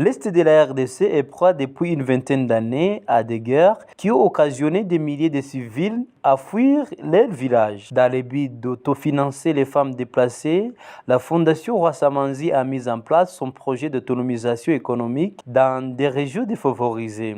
L'Est de la RDC est proie depuis une vingtaine d'années à des guerres qui ont occasionné des milliers de civils à fuir leur village. Dans le but d'autofinancer les femmes déplacées, la Fondation Rwassamanzi a mis en place son projet d'autonomisation économique dans des régions défavorisées.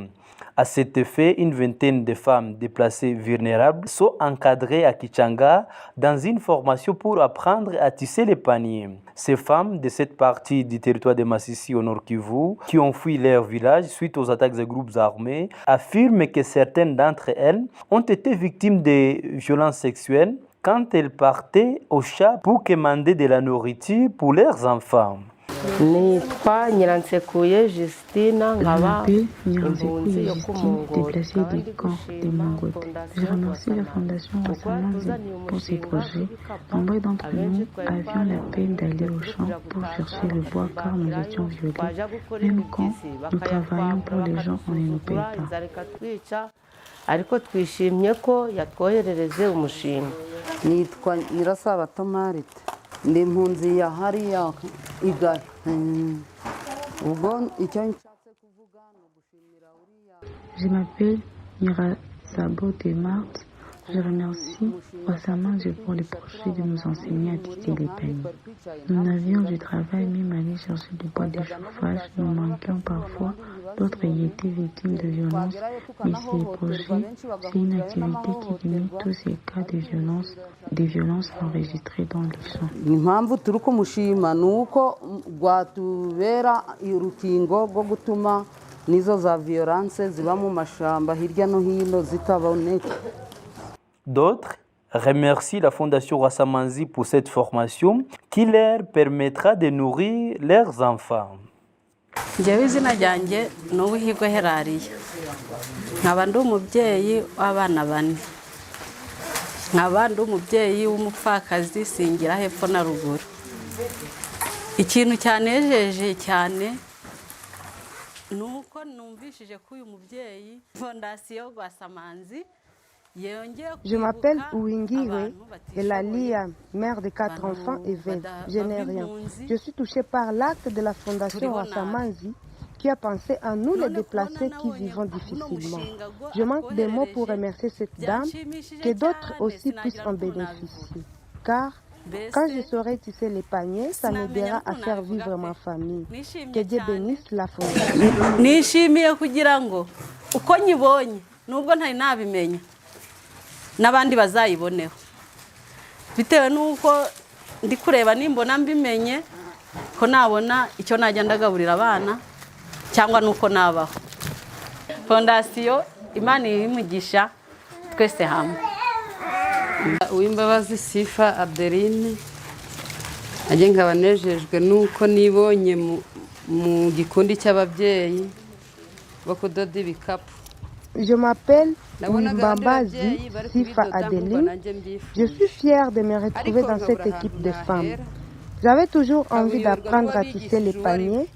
À cet effet, une vingtaine de femmes déplacées vulnérables sont encadrées à Kichanga dans une formation pour apprendre à tisser les paniers. Ces femmes de cette partie du territoire de Massissi au Nord Kivu, qui ont fui leur village suite aux attaques des groupes armés, affirment que certaines d'entre elles ont été victimes de violences sexuelles quand elles partaient au chat pour commander de la nourriture pour leurs enfants. nitwa Nyiransekuye Justina nkaba impunzi yo ku déplacée du camp des Mongotes. Je remercie la Fondation Rwassamanzi pour ces projets. Nombreux d'entre nous avions la peine d'aller au champ pour chercher le bois car nous étions violés. Même quand nous travaillons pour les gens, on ne nous paye pas. ariko twishimye ko yatwoherereje umushinga. Nitwa Nyirasabato Marite ndi impunzi ya hariya Igari. Je m'appelle Nyirasabo de Marthe. Je remercie Rwassamanzi pour le projet de nous enseigner à tisser les paniers. Nous n'avions du travail même aller chercher du bois de chauffage. Nous manquions parfois. D'autres y étaient victimes de violences. Mais ces projets, c'est une activité qui limite tous ces cas de violences enregistrés dans les champs. Impamvu turi kumushima nuko rwatubera urukingo rwo gutuma nizo za violence ziba mu mashamba hirya no hino zitaboneka. D'autres remercient la Fondation Rwassamanzi pour cette formation qui leur permettra de nourrir leurs enfants. Njyewe izina ryanjye ni Uwihirwe Herariya, nkaba ndi umubyeyi w'abana bane, nkaba ndi umubyeyi w'umupfakazi singira hepfo na ruguru. Ikintu cyanejeje cyane ni uko numvishije ko uyu mubyeyi Fondation Rwassamanzi. Je m'appelle Uwingirwe Elalia, mère de 4 enfants et veuve. Je n'ai rien. Je suis touchée par l'acte de la Fondation Rwassamanzi qui a pensé à nous les déplacés qui vivons difficilement. Je manque des mots pour remercier cette dame, que d'autres aussi puissent en bénéficier. Car quand je saurai tisser les paniers, ça m'aidera à faire vivre ma famille. Que Dieu bénisse la Fondation. Nishimiye kugira ngo uko nyibonye nubwo ntari nabimenya n'abandi bazayiboneho bitewe nuko ndi kureba nimbona mbimenye ko nabona icyo najya ndagaburira abana cyangwa nuko nabaho. Fondation Imana imugisha twese hamwe. Uwimbabazi Sifa Adeline ajye nkaba nejejwe nuko nibonye mu gikundi cy'ababyeyi bo kudoda ibikapu. Je m'appelle Uwimbabazi Sifa Adeline. Je suis fière de me retrouver dans cette équipe de femmes. J'avais toujours envie d'apprendre à tisser les paniers,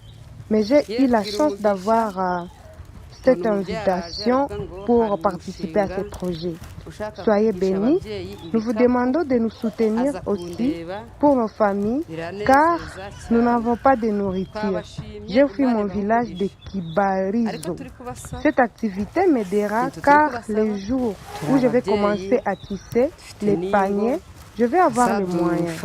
mais j'ai eu la chance d'avoir cette invitation pour participer à ce projet. Soyez bénis. Nous vous demandons de nous soutenir aussi pour nos familles, car nous n'avons pas de nourriture. J'ai fui mon village de Kibarizo. Cette activité m'aidera car les jours où je vais commencer à tisser les paniers, je vais avoir les moyens.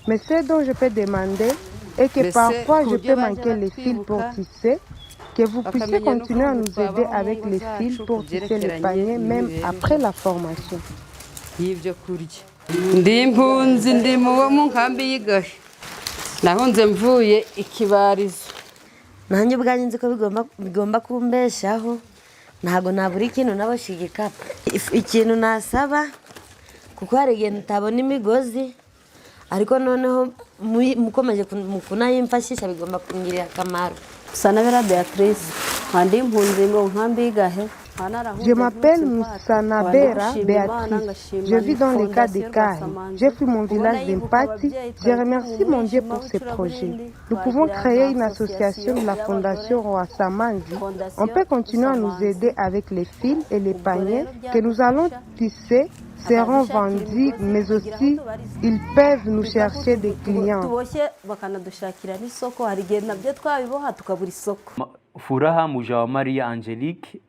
Mais ce dont je peux demander est que parfois je peux manquer les fils pour tisser, que vous puissiez continuer à nous aider avec les fils pour tisser les paniers même après la formation. Ndi impunzi ndi mu nkambi y'Igari nahunze mvuye Ikibarizo. Nanjye ubwanjye nzi ko bigomba kumbeshaho ntago nabura ikintu nabashigika ikintu nasaba kuko hari igihe ntabona imigozi ariko noneho mukomeje kunayimfashisha bigomba kungirira akamaro. Sanabera Beatrice kandi impunzi mu nkambi y'Igari. Je m'appelle Musanabera Béatrice. Je vis dans le cas de Kahi. J'ai fui mon village d'Empati. Je remercie mon Dieu pour ce projet. Nous pouvons créer une association de la Fondation Rwassamanzi. On peut continuer à nous aider avec les fils et les paniers que nous allons tisser seront vendus, mais aussi ils peuvent nous chercher des clients. Furaha Mujawamaria Angélique,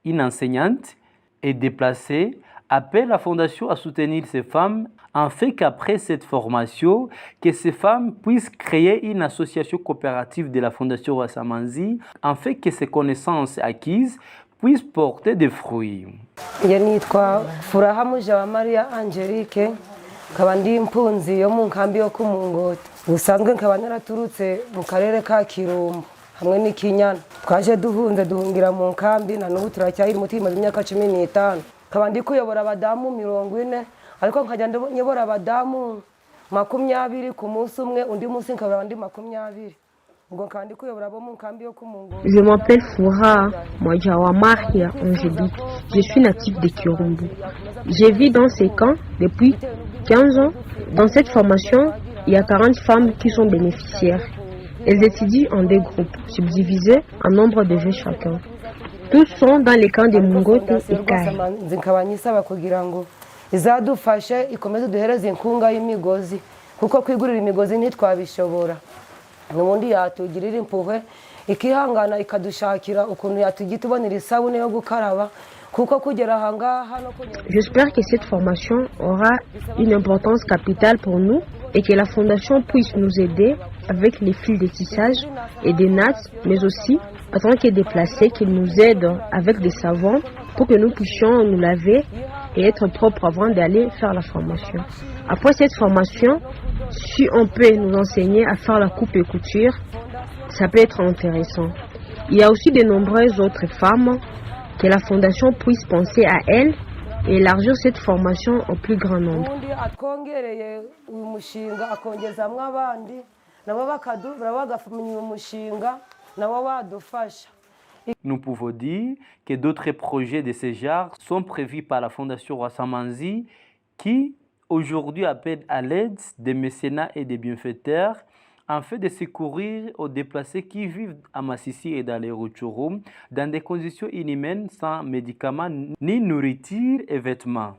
une enseignante et déplacée, appelle la fondation à soutenir ces femmes afin qu'après cette formation, que ces femmes puissent créer une association coopérative de la fondation Rwasamanzi afin que ces connaissances acquises puissent porter des fruits. Nitwa Furaha Mujawamaria Angélique, nkaba ndi impunzi yo mu nkambi yo ku Mungoti. Ubusanzwe nkaba naraturutse mu karere ka Kirumbo hamwe n'ikinyana. Twaje duhungira mu nkambi na n'ubu turacyari mutima imyaka 15. Nkaba ndi kuyobora abadamu 40, ariko nkajya nyobora abadamu 20 ku munsi umwe, undi munsi nkabura abandi 20. Je m'appelle Foura Mujawamaria Angélique. Je suis natif de Kirumbu. Je vis dans ces camps depuis 15 ans. Dans cette formation, il y a 40 femmes qui sont bénéficiaires. Elles étudient en des groupes, subdivisés en nombre de 20 chacun. Tous sont dans les camps de Mungoti et Kai. Izadufashe ikomeze duhereze inkunga y'imigozi kuko kwigurira imigozi ntitwabishobora. N'ubundi yatugirira impuhwe ikihangana ikadushakira ukuntu yatugitubonera isabune yo gukaraba kuko kugera ahangaha no kunyura. J'espère que cette formation aura une importance capitale pour nous et que la fondation puisse nous aider avec les fils de tissage et des nattes, mais aussi en tant que déplacés, qu'ils nous aident avec des savons pour que nous puissions nous laver et être propres avant d'aller faire la formation. Après cette formation, si on peut nous enseigner à faire la coupe et couture, ça peut être intéressant. Il y a aussi de nombreuses autres femmes que la fondation puisse penser à elles et élargir cette formation au plus grand nombre. Nous pouvons dire que d'autres projets de ce genre sont prévus par la fondation Rwasamanzi qui aujourd'hui appelle à l'aide des mécénats et des bienfaiteurs afin de secourir aux déplacés qui vivent à Massissi et dans les Rutshuru dans des conditions inhumaines sans médicaments ni nourriture et vêtements.